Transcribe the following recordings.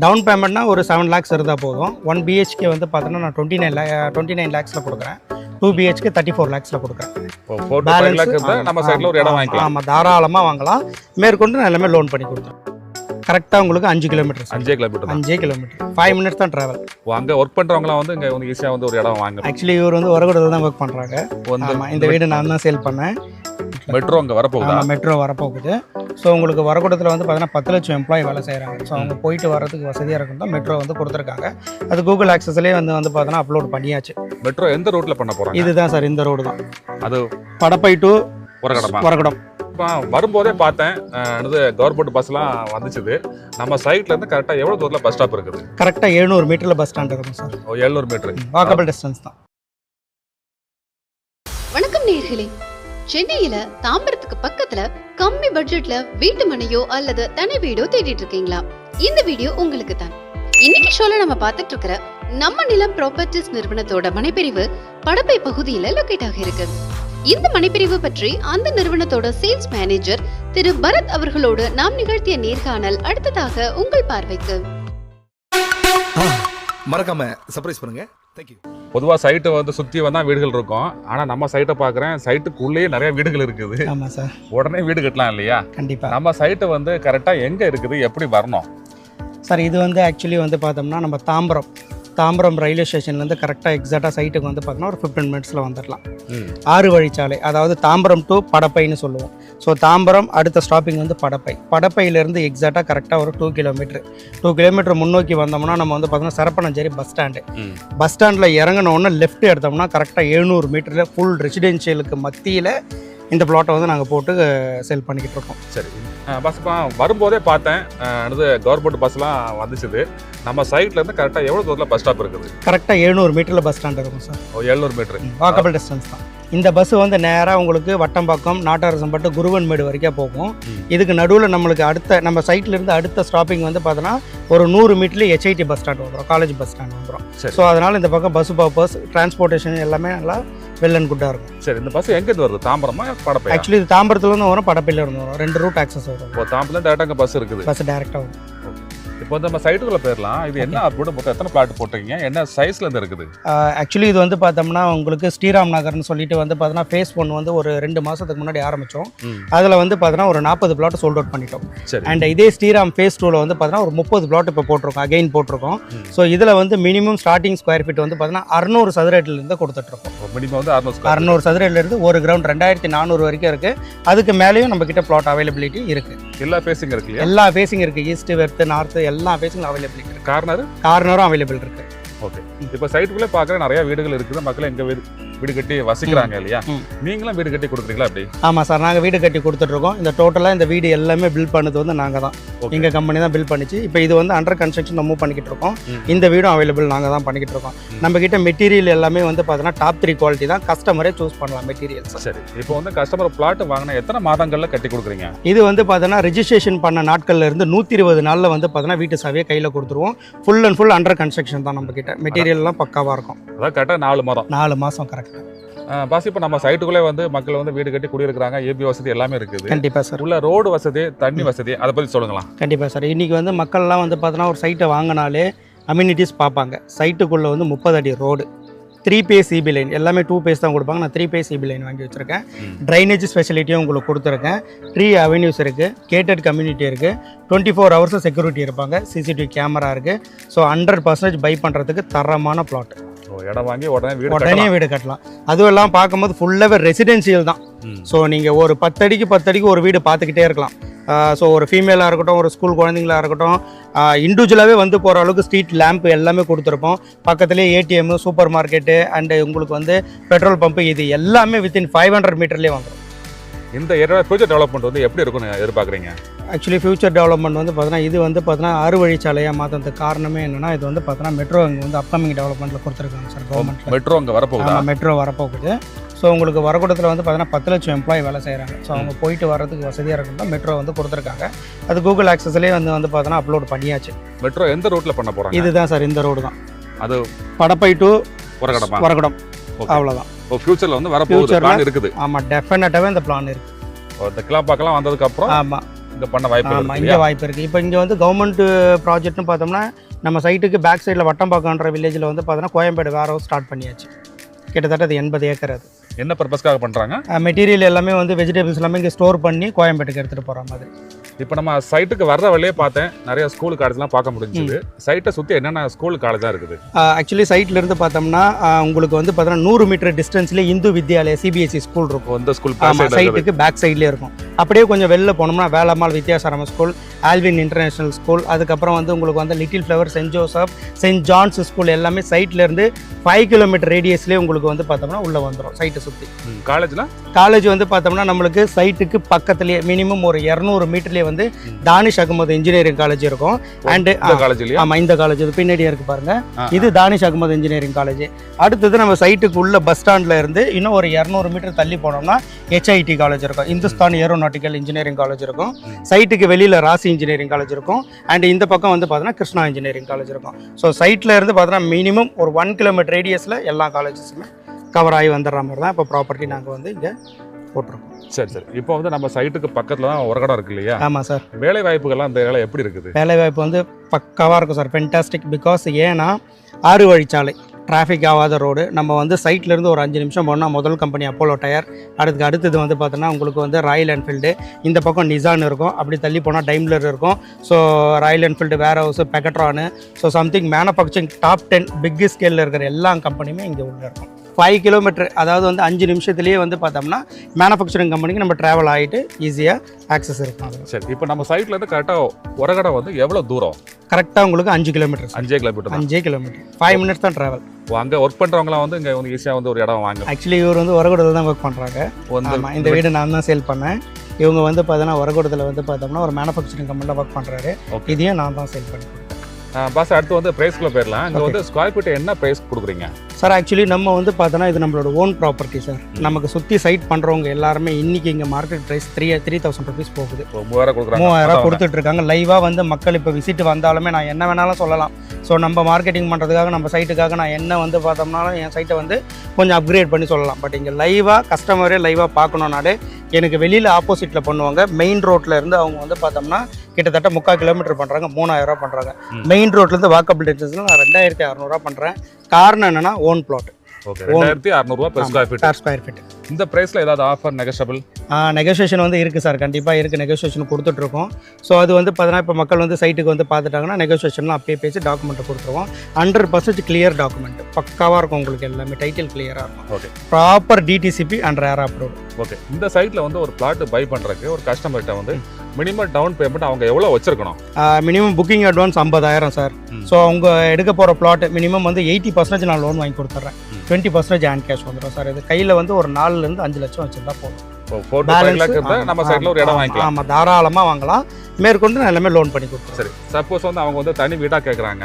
Down பேமெண்ட்னா ஒரு 7 lakhs இருந்தால் போதும். 1 BHK வந்து பார்த்தோன்னா நான் 29 lakhsல கொடுக்குறேன். 2 BHK 34 lakhsல கொடுக்குறேன். 4 to 5 lakh இருந்தா நம்ம சைடில் ஒரு இடம் வாங்கிக்கலாம். ஆமாம், தாராளமாக வாங்கலாம். மேற்கொண்டு நான் எல்லாமே லோன் பண்ணி கொடுத்துருவேன். கரெக்டாக உங்களுக்கு 5 கிலோமீட்டர். 5 கிலோமீட்டர் 5 கிலோமீட்டர் 5 minutes தான் ட்ராவல். அங்கே ஒர்க் பண்ணுறவங்களாம் வந்து இங்கே வந்து ஈஸியாக வந்து ஒரு இடம் வாங்கலாம். ஆக்சுவலி இவர் வந்து வரகுடத்தில் தான் ஒர்க் பண்ணுறாங்க. இந்த வீடு நான் தான் சேல் பண்ணேன். மெட்ரோ அங்கே வரப்போகுது. மெட்ரோ வரப்போகுது. ஸோ உங்களுக்கு வரக்கூடத்தில் வந்து பார்த்தீங்கன்னா 10 லட்சம் எம்ப்ளாயி வேலை செய்கிறாங்க. ஸோ அவங்க போயிட்டு வரதுக்கு வசதியாக இருக்கும் தான் மெட்ரோ வந்து கொடுத்துருக்காங்க. அது கூகுள் ஆக்சஸ்லேயே வந்து பார்த்தீங்கன்னா அப்லோட் பண்ணியாச்சு. மெட்ரோ எந்த ரூட்டில் பண்ண போகிறாங்க? இதுதான் சார், இந்த ரோடு தான். அது படப்பை டு வரகுடம். வரும்போதே பார்த்தேன் கவர்மெண்ட் பஸ்லாம் வந்துச்சுது. நம்ம சைட்ல இருந்து கரெக்டாக எவ்வளோ தூரத்தில் பஸ் ஸ்டாப் இருக்குது? கரெக்டாக 700 மீட்டரில் பஸ் ஸ்டாண்ட் இருக்கும் சார். 700 மீட்டர் வாக்கபிள் டிஸ்டன்ஸ் தான். வணக்கம் நேயர்களே, சென்னையில தாம்பரத்துக்கு பக்கத்துல கம்மி பட்ஜெட்ல வீட்டு மனையோ அல்லது தனி வீடோ தேடிட்டு இருக்கீங்களா? இந்த வீடியோ உங்களுக்கு தான். இன்னைக்கு ஷோல நம்ம பார்த்துட்டு இருக்கிற நம்ம நிலம் ப்ராப்பர்ட்டிஸ் நிறுவனத்தோட மனைப்பிரிவு படப்பை பகுதியில லொகேட் ஆகி இருக்கு. இந்த மனைப்பிரிவு பற்றி அந்த நிறுவனத்தோட சேல்ஸ் மேனேஜர் திரு பரத் அவர்களோடு நாம் நிகழ்த்திய நேர்காணல் அடுத்ததாக உங்கள் பார்வைக்கு. மறக்காம சர்ப்ரைஸ் பண்ணுங்க. Thank you. பொதுவாக சைட்டை வந்து சுற்றி வந்தால் வீடுகள் இருக்கும். ஆனால் நம்ம சைட்டை பார்க்குறேன், சைட்டுக்குள்ளேயே நிறைய வீடுகள் இருக்குது. ஆமாம் சார், உடனே வீடு கட்டலாம் இல்லையா? கண்டிப்பாக. நம்ம சைட்டை வந்து கரெக்டாக எங்கே இருக்குது, எப்படி வரணும் சார்? இது வந்து ஆக்சுவலி வந்து பார்த்தோம்னா நம்ம தாம்பரம் ரயில்வே ஸ்டேஷன்லேருந்து கரெக்டாக எக்ஸாக்டாக சைட்டுக்கு வந்து பார்த்தோம்னா ஒரு 15 minutesல வந்துடலாம். 6 வழிச்சாலை, அதாவது தாம்பரம் டு படப்பைன்னு சொல்லுவோம். ஸோ தாம்பரம் அடுத்த ஸ்டாப்பிங் வந்து படப்பையிலேருந்து எக்ஸாக்டாக கரெக்டாக ஒரு 2 கிலோமீட்டர் முன்னோக்கி வந்தோம்னா நம்ம வந்து பார்த்தோம்னா சரப்பனஞ்சேரி பஸ் ஸ்டாண்டில் இறங்கினோன்னா லெஃப்ட் எடுத்தோம்னா கரெக்டாக 700 மீட்டரில் ஃபுல் ரெசிடென்ஷியலுக்கு மத்தியில் இந்த பிளாட்டை வந்து நாங்கள் போட்டு சேல் பண்ணிக்கிட்டு இருக்கோம். சரி, பஸ் வரும்போதே பார்த்தேன் கவர்மெண்ட் பஸ்லாம் வந்துச்சுது. நம்ம சைட்ல இருந்து கரெக்டாக எவ்வளோ தூரத்தில் பஸ் ஸ்டாப் இருக்குது? கரெக்டாக 700 மீட்டரில் பஸ் ஸ்டாண்ட் இருக்கும் சார். 700 மீட்டர் வாக்கபிள் டிஸ்டன்ஸ் தான். இந்த பஸ் வந்து நேராக உங்களுக்கு வட்டம்பாக்கம், நாட்டாரசம்பட்டு, குருவன்மேடு வரைக்கும் போகும். இதுக்கு நடுவில் நம்மளுக்கு நம்ம சைட்லேருந்து அடுத்த ஸ்டாப்பிங் வந்து பார்த்தோன்னா ஒரு 100 மீட்டர்லேயே HIT பஸ் ஸ்டாண்ட் வந்துடும், காலேஜ் பஸ் ஸ்டாண்ட் வந்துடும். ஸோ அதனால் இந்த பக்கம் பஸ் டிரான்ஸ்போர்ட்டேஷன் எல்லாமே நல்லா வெல் அண்ட் குட்டாக இருக்கும். சரி, இந்த பஸ் எங்கேருந்து வருது? தாம்பரமா படப்பை? ஆக்சுவலி இது தாம்பரத்துலேருந்து வரும், படப்பையிலேருந்து வரும். 2 ரூட் ஆக்சஸ் வரும். தாம்பரத்தில் டேரக்டாக அங்கே பஸ் இருக்குது. பஸ் டேரெக்டாக வரும். இப்போ வந்து நம்ம சைட்டுக்குள்ளே போயிடலாம். இது என்ன அப்படி மொத்தம் எத்தனை பிளாட் போட்டிருக்கீங்க? என்ன சைஸ்ல இருந்து இருக்குது? ஆக்சுவலி இது வந்து பார்த்தோம்னா உங்களுக்கு ஸ்ரீராம் நகர்னு சொல்லிட்டு வந்து பார்த்தோன்னா ஃபேஸ் 1 வந்து ஒரு 2 மாதத்துக்கு முன்னாடி ஆரம்பித்தோம். அதில் வந்து பார்த்தோன்னா ஒரு 40 பிளாட் சோல்ட் அவுட் பண்ணிட்டோம். அண்ட் இதே ஸ்ரீராம் ஃபேஸ் 2ல வந்து பார்த்தோன்னா ஒரு 30 பிளாட் இப்போ போட்டிருக்கோம். ஸோ இதில் வந்து மினிமம் ஸ்டார்டிங் ஸ்கொயர் ஃபீட் வந்து பார்த்தோன்னா 600 சதுரடியிலேருந்து கொடுத்துட்ருக்கோம். மினிமம் வந்து 600 சதுரடியிலேருந்து ஒரு கிரவுண்ட் 2400 வரைக்கும் இருக்குது. அதுக்கு மேலேயும் நம்ம கிட்ட பிளாட் அவைலபிலிட்டி இருக்குது. எல்லா ஃபேஸிங் இருக்குது. எல்லா ஃபேஸிங் இருக்குது. ஈஸ்ட், வெஸ்ட், நார்த் எல்லா ஃபேஸிங் அவைலபிலிட்டி இருக்குது. கார்னரும் அவைலபிள் இருக்குது. ஓகே, இப்போ சைட்டுக்குள்ளே பார்க்குற நிறைய வீடுகள் இருக்குது. மக்கள் எங்கே வீடு கட்டி வசிக்கிறாங்க இல்லையா? நீங்களும் வீடு கட்டி கொடுக்குறீங்களா அப்படி? ஆமாம் சார், நாங்கள் வீடு கட்டி கொடுத்துட்ருக்கோம். இந்த டோட்டலாக இந்த வீடு எல்லாமே பில்ட் பண்ணது வந்து நாங்கள் தான். எங்கள் கம்பெனி தான் பில்ட் பண்ணிச்சு. இப்போ இது வந்து அண்டர் கன்ஸ்ட்ரக்ஷன் மூவ் பண்ணிக்கிட்டு இருக்கோம். இந்த வீடும் அவைலபிள் நாங்கள் தான் பண்ணிக்கிட்டு இருக்கோம். நம்ம கிட்ட மெட்டீரியல் எல்லாமே வந்து பார்த்தோன்னா டாப் 3 குவாலிட்டி தான். கஸ்டமரே சூஸ் பண்ணலாம் மெட்டீரியல்ஸ். சரி, இப்போ வந்து கஸ்டமர் பிளாட் வாங்கினா எத்தனை மாதங்களில் கட்டி கொடுக்குறீங்க? இது வந்து பார்த்தோன்னா ரெஜிஸ்ட்ரேஷன் பண்ண நாட்கள்ல இருந்து 120 நாளில் வந்து பார்த்தோன்னா வீட்டு சாவியை கையில் கொடுத்துருவோம். Full and full under construction தான். நம்ம கிட்ட மெட்டீரியல்லாம் பக்காவாக இருக்கும். அதான் கரெக்டாக 4 மாதம் கரெக்டாக. பாஸ், இப்போ நம்ம சைட்டுக்குள்ளே வந்து மக்கள் வந்து வீடு கட்டி குடியிருக்கிறாங்க. ஏபி வசதி எல்லாமே இருக்குது. கண்டிப்பாக சார். உள்ள ரோடு வசதி, தண்ணி வசதி, அதை பற்றி சொல்லுங்களா? கண்டிப்பாக சார். இன்றைக்கி வந்து மக்கள்லாம் வந்து பார்த்தோன்னா ஒரு சைட்டை வாங்கினாலே அம்யூனிட்டிஸ் பார்ப்பாங்க. சைட்டுக்குள்ளே வந்து 30 அடி ரோடு, 3 பேஸ் CB லைன், எல்லாமே 2 பேஸ் தான் கொடுப்பாங்க. நான் 3 பேஸ் CB லைன் வாங்கி வச்சுருக்கேன். ட்ரைனேஜ் ஃபெசிலிட்டியும் உங்களுக்கு கொடுத்துருக்கேன். 3 அவென்யூஸ் இருக்குது. கேட்டட் கம்யூனிட்டி இருக்குது. 24 hours செக்யூரிட்டி இருப்பாங்க. CCTV கேமரா இருக்குது. ஸோ 100% பை பண்ணுறதுக்கு தரமான பிளாட். இடம் வாங்கி உடனே வீடு கட்டலாம். அதுவும் எல்லாம் பார்க்கும்போது ஃபுல்லாகவே ரெசிடென்சியல் தான். ஸோ நீங்கள் ஒரு 10 அடிக்கு ஒரு வீடு பார்த்துக்கிட்டே இருக்கலாம். ஸோ ஒரு ஃபீமேலாக இருக்கட்டும், ஒரு ஸ்கூல் குழந்தைங்களாக இருக்கட்டும், இண்டிவிஜுவலாகவே வந்து போகிற அளவுக்கு ஸ்ட்ரீட் லேம்ப் எல்லாமே கொடுத்துருப்போம். பக்கத்துலேயே ATM, சூப்பர் மார்க்கெட்டு அண்டு உங்களுக்கு வந்து பெட்ரோல் பம்பு, இது எல்லாமே வித்தின் 500 மீட்டர்லேயே வந்துடும். இந்த ஏரியா ஃபியூச்சர் டெவலப்மெண்ட் வந்து எப்படி இருக்குன்னு எதிர்பார்க்குறீங்க? ஆக்சுவலி ஃபியூச்சர் டெவலப்மெண்ட் வந்து பார்த்தீங்கன்னா இது வந்து பார்த்தீங்கன்னா 6 வழிச்சாலையாக மாற்றதுக்கு காரணமே என்னென்னா இது வந்து பார்த்தீங்கன்னா மெட்ரோ இங்கே வந்து அப்கமிங் டெவலப்மெண்ட்டில் கொடுத்துருக்காங்க சார் கவர்மெண்ட். மெட்ரோ அங்கே வரப்போகுது. மெட்ரோ வரப்போகுது. ஸோ உங்களுக்கு வரக்கூடத்தில் வந்து பார்த்தீங்கன்னா 10 லட்சம் எம்ப்ளாயி வேலை செய்கிறாங்க. ஸோ அவங்க போயிட்டு வரதுக்கு வசதியாக இருக்கும் தான் மெட்ரோ வந்து கொடுத்துருக்காங்க. அது கூகுள் ஆக்சஸ்லேயே வந்து பார்த்தீங்கன்னா அப்லோட் பண்ணியாச்சு. மெட்ரோ எந்த ரூட்டில் பண்ண போகிறாங்க? இதுதான் சார், இந்த ரோடு தான். அது படப்பை டு வரகுடம். அவ்வளோதான். ஃபியூச்சரில் வந்து வரப்போகுது இருக்குது. ஆமாம், டெஃபினட்டாகவே இந்த பிளான் இருக்குது. இந்த கிளாப்பாக்கெல்லாம் வந்ததுக்கப்புறம் ஆமாம் இங்க பண்ண வாய்ப்பு ஆமாம், இருக்கு இங்கே இல்லையா? வாய்ப்பு இருக்குது. இப்போ இங்கே வந்து கவர்மெண்ட் ப்ராஜெக்ட்னு பார்த்தோம்னா நம்ம சைட்டுக்கு பேக் சைடில் வட்டம்பாக்கன்ற வில்லேஜில் வந்து பார்த்தோன்னா கோயம்பேடு வேற ஹவுஸ் ஸ்டார்ட் பண்ணியாச்சு. கிட்டத்தட்ட அது 80 ஏக்கர். அது என்ன பர்பஸ்க்காக பண்றாங்க? மெட்டீரியல் எல்லாமே வந்து வெஜிடபிள்ஸ் எல்லாமே இங்கே ஸ்டோர் பண்ணி கோயம்பேட்டுக்கு எடுத்துகிட்டு போகிற மாதிரி. இப்போ நம்ம சைட்டுக்கு வர்ற வழியே பார்த்தேன் நிறைய ஸ்கூல் காலேஜ்லாம் பார்க்க முடிஞ்சுது. சைட்டை சுற்றி என்னென்ன ஸ்கூல் காலேஜாக இருக்குது? ஆக்சுவலி சைட்லேருந்து பார்த்தோம்னா உங்களுக்கு வந்து பார்த்தோன்னா 100 மீட்டர் டிஸ்டன்ஸ்லேயே இந்து வித்யாலயா சிபிஎஸ்சி ஸ்கூல் இருக்கும். இந்த ஸ்கூல் ஆமாம், சைட்டுக்கு பேக் சைட்லேயே இருக்கும். அப்படியே கொஞ்சம் வெளில போனோம்னா Velammal Vidyashram school, Alwin international school, அதுக்கப்புறம் வந்து உங்களுக்கு வந்து little flower, saint Joseph, saint John's school எல்லாமே சைட்லேருந்து 5 கிலோமீட்டர் ரேடியஸ்லேயே உங்களுக்கு வந்து பார்த்தோம்னா உள்ளே வந்துடும் சைட்டை சுற்றி. காலேஜ் வந்து பார்த்தோம்னா நம்மளுக்கு சைட்டுக்கு பக்கத்துலேயே மினிமம் ஒரு 200 மீட்டர்லேயே வந்து தானிஷ் அகமது இன்ஜினியரிங் காலேஜ் இருக்கும். அண்ட் ஆமாம், இந்த காலேஜ் இது பின்னாடியே இருக்கு பாருங்க, இது தானிஷ் அகமது இன்ஜினியரிங் காலேஜ். அடுத்தது நம்ம சைட்டுக்கு உள்ள பஸ் ஸ்டாண்ட்ல இருந்து இன்னும் ஒரு 200 மீட்டர் தள்ளி போனோம்னா HIT காலேஜ் இருக்கும், இந்துஸ்தான் ஏரோநாட்டிக்கல் இன்ஜினியரிங் காலேஜ் இருக்கும். சைட்டுக்கு வெளியில் ராசி இன்ஜினியரிங் காலேஜ் இருக்கும். அண்ட் இந்த பக்கம் வந்து பார்த்தோன்னா கிருஷ்ணா இன்ஜினியரிங் காலேஜ் இருக்கும். ஸோ சைட்டில் இருந்து பார்த்தோன்னா மினிமம் ஒரு 1 கிலோமீட்டர் ரேடியஸில் எல்லா காலேஜஸுமே கவர் ஆகி வந்துடுற மாதிரி தான் இப்போ ப்ராப்பர்ட்டி நாங்கள் வந்து இங்கே போட்டிருக்கோம். சரி. இப்போ வந்து நம்ம சைட்டுக்கு பக்கத்தில் தான் ஒரு இடம் இருக்கு இல்லையா? ஆமாம் சார். வேலை வாய்ப்புகள்லாம் இந்த இடம் எப்படி இருக்குது? வேலை வாய்ப்பு வந்து பக்காவாக இருக்கும் சார், ஃபென்டாஸ்டிக். பிகாஸ் ஏன்னா 6 வழிச்சாலை, டிராஃபிக் ஆகாத ரோடு. நம்ம வந்து சைட்லேருந்து ஒரு 5 நிமிஷம் போனால் முதல் கம்பெனி அப்போலோ டயர், அடுத்தது வந்து பார்த்தோன்னா உங்களுக்கு வந்து ராயல் என்ஃபீல்டு, இந்த பக்கம் நிசான் இருக்கும், அப்படி தள்ளி போனால் டைம்லர் இருக்கும். So Royal Enfield, warehouse, Pegatron, so something manufacturing top 10 big ஸ்கேலில் இருக்கிற எல்லா கம்பெனியுமே இங்கே உள்ள இருக்கும். 5 கிலோமீட்டர், அதாவது வந்து 5 நிமிஷத்துலேயே வந்து பார்த்தோம்னா மேனுஃபேக்சரிங் கம்பெனிக்கு நம்ம ட்ராவல் ஆகிட்டு ஈஸியாக ஆக்சஸ் இருக்கும். சரி, இப்போ நம்ம சைட்லேருந்து கரெக்டாக உரகடை வந்து எவ்வளோ தூரம்? கரெக்டாக உங்களுக்கு 5 கிலோமீட்டர். 5 கிலோமீட்டர். 5 கிலோமீட்டர், 5 மினிட்ஸ் தான் ட்ராவல். அங்கே ஒர்க் பண்ணுறவங்களாம் வந்து இங்கே வந்து ஈஸியாக வந்து ஒரு இடம் வாங்க. ஆக்சுவலி இவர் வந்து உரகுடத்தில் தான் ஒர்க் பண்ணுறாங்க. ஆமாம், இந்த வீடு நான் தான் சேல் பண்ணேன். இவங்க வந்து பார்த்தோன்னா உரகுடத்தில் வந்து பார்த்தோம்னா ஒரு மேனுஃபேக்சரிங் கம்பெனியில் ஒர்க் பண்ணுறாரு. இதையும் நான் தான் சேல் பண்ணி கொடுத்தேன். பாஸ், அடுத்து வந்து ப்ரைஸ்க்குள்ள போயிடலாம். இங்கே வந்து ஸ்கொயர் ஃபீட் என்ன ப்ரைஸ் கொடுக்குறீங்க சார்? ஆக்சுவலி நம்ம வந்து பார்த்தோன்னா இது நம்மளோட ஓன் ப்ராப்பர்ட்டி சார். நமக்கு சுற்றி சைட் பண்ணுறவங்க எல்லாருமே இன்றைக்கி இங்கே மார்க்கெட் ப்ரைஸ் 3,000 ருபீஸ் போகுது. 3000 கொடுத்துட்ருக்காங்க. லைவாக வந்து மக்கள் இப்போ விசிட் வந்தாலுமே நான் என்ன வேணாலும் சொல்லலாம். ஸோ நம்ம மார்க்கெட்டிங் பண்ணுறதுக்காக நம்ம சைட்டுக்காக நான் என்ன வந்து பார்த்தோம்னாலும் என் சைட்டை வந்து கொஞ்சம் அப்கிரேட் பண்ணி சொல்லலாம். பட் இங்கே லைவாக கஸ்டமரே லைவாக பார்க்கணுன்னாலே எனக்கு வெளியில் ஆப்போசிட்டில் பண்ணுவாங்க. மெயின் ரோட்டில் இருந்து அவங்க வந்து பார்த்தோம்னா கிட்டத்தட்ட 3/4 கிலோமீட்டர் பண்ணுறாங்க, 3000 ரூபா பண்ணுறாங்க. மெயின் ரோட்லேருந்து வாக்கபிள் டிஸ்டன்ஸில் நான் 2600 ரூபா பண்ணுறேன். காரணம் என்னென்னா own flat. 2600 per square feet. இந்த பிரைஸ்ல ஏதாவது ஆஃபர் நெகோஷியபிள்? நெகோசியேஷன் வந்து இருக்குது சார், கண்டிப்பாக இருக்குது. நெகோசியேஷன் கொடுத்துட்ருக்கோம். ஸோ அது வந்து பார்த்தீங்கன்னா இப்போ மக்கள் வந்து சைட்டுக்கு வந்து பார்த்துட்டாங்கன்னா நெகோசியேஷன்லாம் அப்பயே பேசி டாக்குமெண்ட்டை கொடுத்துருவோம். 100% கிளியர் டாக்குமெண்ட், பக்காவாக இருக்கும். உங்களுக்கு எல்லாமே டைட்டில் கிளியராக இருக்கும். Okay, proper DTCP and rare approved. Okay. இந்த சைட்டில் வந்து ஒரு பிளாட் பை பண்ணுறதுக்கு ஒரு கஸ்டமர்கிட்ட வந்து மினிமம் டவுன் பேமெண்ட் அவங்க எவ்வளோ வச்சிருக்கணும்? Minimum booking advance 50,000 sir. So அவங்க எடுக்க போகிற பிளாட் மினிமம் வந்து 80% நான் லோன் வாங்கி கொடுத்துட்றேன். 20% ஹேண்ட் கேஷ் வந்துடும் சார். இது கையில் வந்து ஒரு 4 5 லட்சம் வச்சுருந்தா போதும். நம்ம சைட்ல ஒரு இடம் வாங்கிக்கலாம். ஆமாம், தாராளமாக வாங்கலாம். மேற்கொண்டு நான் எல்லாமே லோன் பண்ணி கொடுத்துருவேன். சரி, சப்போஸ் வந்து அவங்க வந்து தனி வீடாக கேட்குறாங்க,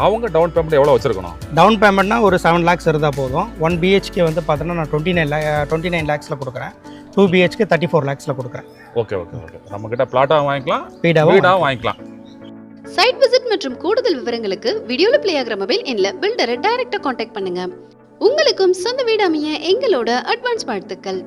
அவங்க டவுன் பேமெண்ட் எவ்வளோ வச்சிருக்கணும்? டவுன் பேமெண்ட்னா ஒரு 7 lakhs இருந்தால் போதும். 1 BHK வந்து பார்த்தோன்னா நான் 29 lakhsல கொடுக்குறேன். 2 BHK 34 lakhsல கொடுக்குறேன். ஓகே. நம்ம கிட்ட பிளாட்டாக வாங்கிக்கலாம், வீடாகவும் வாங்கிக்கலாம். சைட் விசிட் மற்றும் கூடுதல் விவரங்களுக்கு வீடியோல ப்ளே ஆகிற மொபைல் எண்ணில் பில்டரை டைரக்டா கான்டாக்ட் பண்ணுங்க. உங்களுக்கும் சொந்த வீடு அமைய எங்களோட அட்வான்ஸ் வாழ்த்துக்கள்.